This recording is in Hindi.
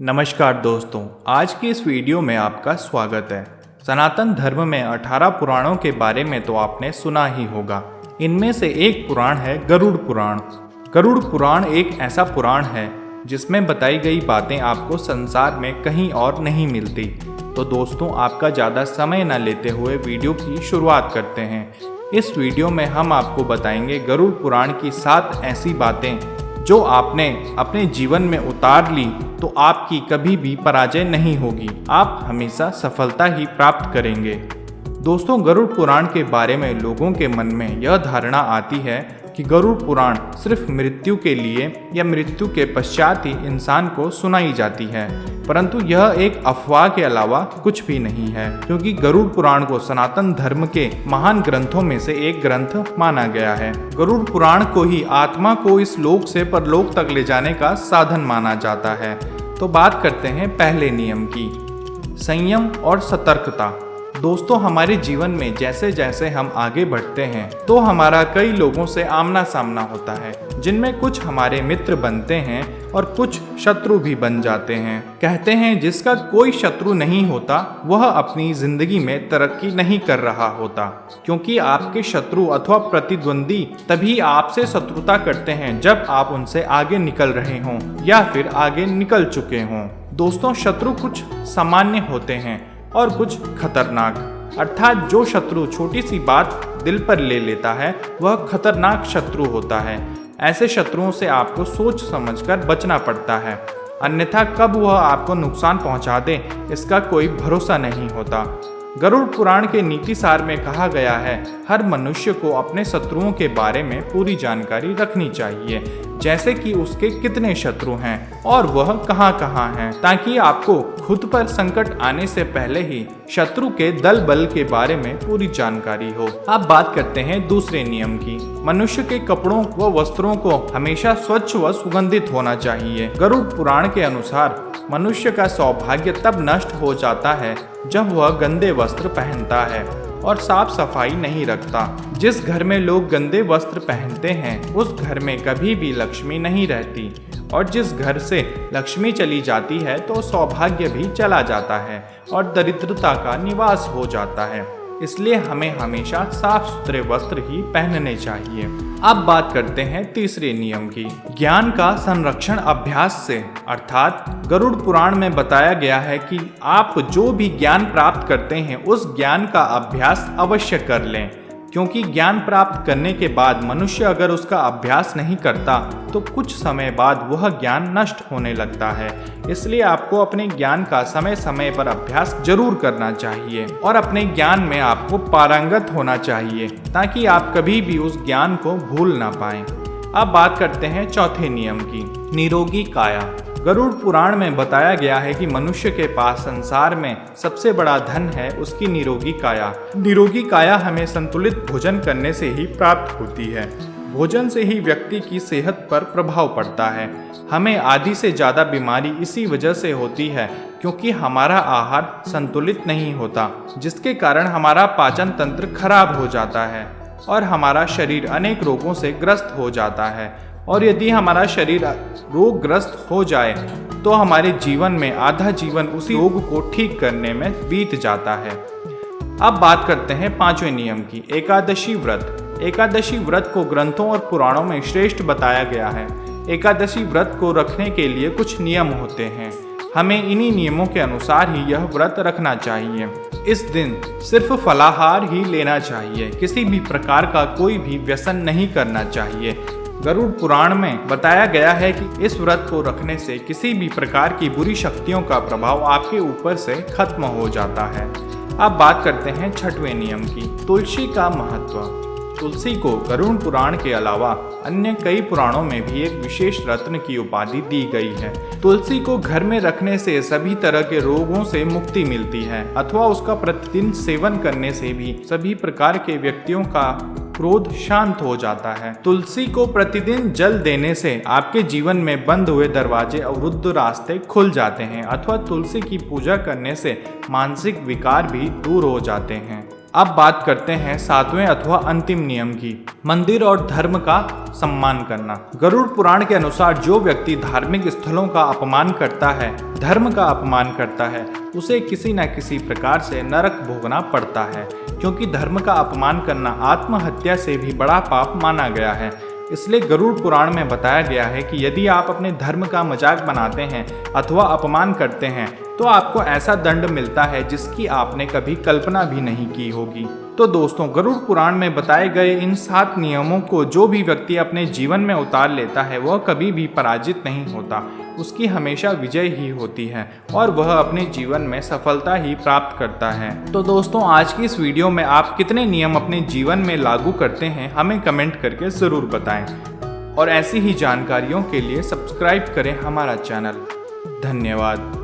नमस्कार दोस्तों, आज की इस वीडियो में आपका स्वागत है। सनातन धर्म में 18 पुराणों के बारे में तो आपने सुना ही होगा। इनमें से एक पुराण है गरुड़ पुराण। गरुड़ पुराण एक ऐसा पुराण है जिसमें बताई गई बातें आपको संसार में कहीं और नहीं मिलती। तो दोस्तों, आपका ज़्यादा समय न लेते हुए वीडियो की शुरुआत करते हैं। इस वीडियो में हम आपको बताएंगे गरुड़ पुराण की 7 ऐसी बातें जो आपने अपने जीवन में उतार ली तो आपकी कभी भी पराजय नहीं होगी, आप हमेशा सफलता ही प्राप्त करेंगे। दोस्तों, गरुड़ पुराण के बारे में लोगों के मन में यह धारणा आती है कि गरुड़ पुराण सिर्फ मृत्यु के लिए या मृत्यु के पश्चात ही इंसान को सुनाई जाती है, परंतु यह एक अफवाह के अलावा कुछ भी नहीं है, क्योंकि गरुड़ पुराण को सनातन धर्म के महान ग्रंथों में से एक ग्रंथ माना गया है। गरुड़ पुराण को ही आत्मा को इस लोक से परलोक तक ले जाने का साधन माना जाता है। तो बात करते हैं पहले नियम की, संयम और सतर्कता। दोस्तों, हमारे जीवन में जैसे जैसे हम आगे बढ़ते हैं तो हमारा कई लोगों से आमना सामना होता है, जिनमें कुछ हमारे मित्र बनते हैं और कुछ शत्रु भी बन जाते हैं। कहते हैं जिसका कोई शत्रु नहीं होता वह अपनी जिंदगी में तरक्की नहीं कर रहा होता, क्योंकि आपके शत्रु अथवा प्रतिद्वंदी तभी आपसे शत्रुता करते हैं जब आप उनसे आगे निकल रहे हों या फिर आगे निकल चुके हों। दोस्तों, शत्रु कुछ सामान्य होते हैं और कुछ खतरनाक, अर्थात जो शत्रु छोटी सी बात दिल पर ले लेता है वह खतरनाक शत्रु होता है। ऐसे शत्रुओं से आपको सोच समझकर बचना पड़ता है, अन्यथा कब वह आपको नुकसान पहुंचा दे इसका कोई भरोसा नहीं होता। गरुड़ पुराण के नीति सार में कहा गया है, हर मनुष्य को अपने शत्रुओं के बारे में पूरी जानकारी रखनी चाहिए, जैसे कि उसके कितने शत्रु हैं और वह कहाँ कहाँ हैं, ताकि आपको खुद पर संकट आने से पहले ही शत्रु के दल बल के बारे में पूरी जानकारी हो। अब बात करते हैं दूसरे नियम की, मनुष्य के कपड़ों व वस्त्रों को हमेशा स्वच्छ व सुगंधित होना चाहिए। गरुड़ पुराण के अनुसार मनुष्य का सौभाग्य तब नष्ट हो जाता है जब वह गंदे वस्त्र पहनता है और साफ सफाई नहीं रखता। जिस घर में लोग गंदे वस्त्र पहनते हैं उस घर में कभी भी लक्ष्मी नहीं रहती, और जिस घर से लक्ष्मी चली जाती है तो सौभाग्य भी चला जाता है और दरिद्रता का निवास हो जाता है। इसलिए हमें हमेशा साफ सुथरे वस्त्र ही पहनने चाहिए। अब बात करते हैं तीसरे नियम की, ज्ञान का संरक्षण अभ्यास से। अर्थात गरुड़ पुराण में बताया गया है कि आप जो भी ज्ञान प्राप्त करते हैं उस ज्ञान का अभ्यास अवश्य कर लें, क्योंकि ज्ञान प्राप्त करने के बाद मनुष्य अगर उसका अभ्यास नहीं करता तो कुछ समय बाद वह ज्ञान नष्ट होने लगता है। इसलिए आपको अपने ज्ञान का समय समय पर अभ्यास जरूर करना चाहिए और अपने ज्ञान में आपको पारंगत होना चाहिए, ताकि आप कभी भी उस ज्ञान को भूल ना पाएं। अब बात करते हैं चौथे नियम की, निरोगी काया। गरुड़ पुराण में बताया गया है कि मनुष्य के पास संसार में सबसे बड़ा धन है उसकी निरोगी काया। निरोगी काया हमें संतुलित भोजन करने से ही प्राप्त होती है। भोजन से ही व्यक्ति की सेहत पर प्रभाव पड़ता है। हमें आधी से ज़्यादा बीमारी इसी वजह से होती है क्योंकि हमारा आहार संतुलित नहीं होता, जिसके कारण हमारा पाचन तंत्र खराब हो जाता है और हमारा शरीर अनेक रोगों से ग्रस्त हो जाता है। और यदि हमारा शरीर रोगग्रस्त हो जाए तो हमारे जीवन में आधा जीवन उसी रोग को ठीक करने में बीत जाता है। अब बात करते हैं पांचवें नियम की, एकादशी व्रत। एकादशी व्रत को ग्रंथों और पुराणों में श्रेष्ठ बताया गया है। एकादशी व्रत को रखने के लिए कुछ नियम होते हैं, हमें इन्हीं नियमों के अनुसार ही यह व्रत रखना चाहिए। इस दिन सिर्फ फलाहार ही लेना चाहिए, किसी भी प्रकार का कोई भी व्यसन नहीं करना चाहिए। गरुड़ पुराण में बताया गया है कि इस व्रत को रखने से किसी भी प्रकार की बुरी शक्तियों का प्रभाव आपके ऊपर से खत्म हो जाता है। अब बात करते हैं छठवें नियम की, तुलसी का महत्व। तुलसी को गरुड़ पुराण के अलावा अन्य कई पुराणों में भी एक विशेष रत्न की उपाधि दी गई है। तुलसी को घर में रखने से सभी तरह के रोगों से मुक्ति मिलती है, अथवा उसका प्रतिदिन सेवन करने से भी सभी प्रकार के व्यक्तियों का क्रोध शांत हो जाता है। तुलसी को प्रतिदिन जल देने से आपके जीवन में बंद हुए दरवाजे, अवरुद्ध रास्ते खुल जाते हैं, अथवा तुलसी की पूजा करने से मानसिक विकार भी दूर हो जाते हैं। अब बात करते हैं 7वें अथवा अंतिम नियम की, मंदिर और धर्म का सम्मान करना। गरुड़ पुराण के अनुसार जो व्यक्ति धार्मिक स्थलों का अपमान करता है, धर्म का अपमान करता है, उसे किसी न किसी प्रकार से नरक भोगना पड़ता है, क्योंकि धर्म का अपमान करना आत्महत्या से भी बड़ा पाप माना गया है। इसलिए गरुड़ पुराण में बताया गया है कि यदि आप अपने धर्म का मजाक बनाते हैं अथवा अपमान करते हैं तो आपको ऐसा दंड मिलता है जिसकी आपने कभी कल्पना भी नहीं की होगी। तो दोस्तों, गरुड़ पुराण में बताए गए इन 7 नियमों को जो भी व्यक्ति अपने जीवन में उतार लेता है वह कभी भी पराजित नहीं होता, उसकी हमेशा विजय ही होती है और वह अपने जीवन में सफलता ही प्राप्त करता है। तो दोस्तों, आज की इस वीडियो में आप कितने नियम अपने जीवन में लागू करते हैं हमें कमेंट करके ज़रूर बताएं और ऐसी ही जानकारियों के लिए सब्सक्राइब करें हमारा चैनल। धन्यवाद।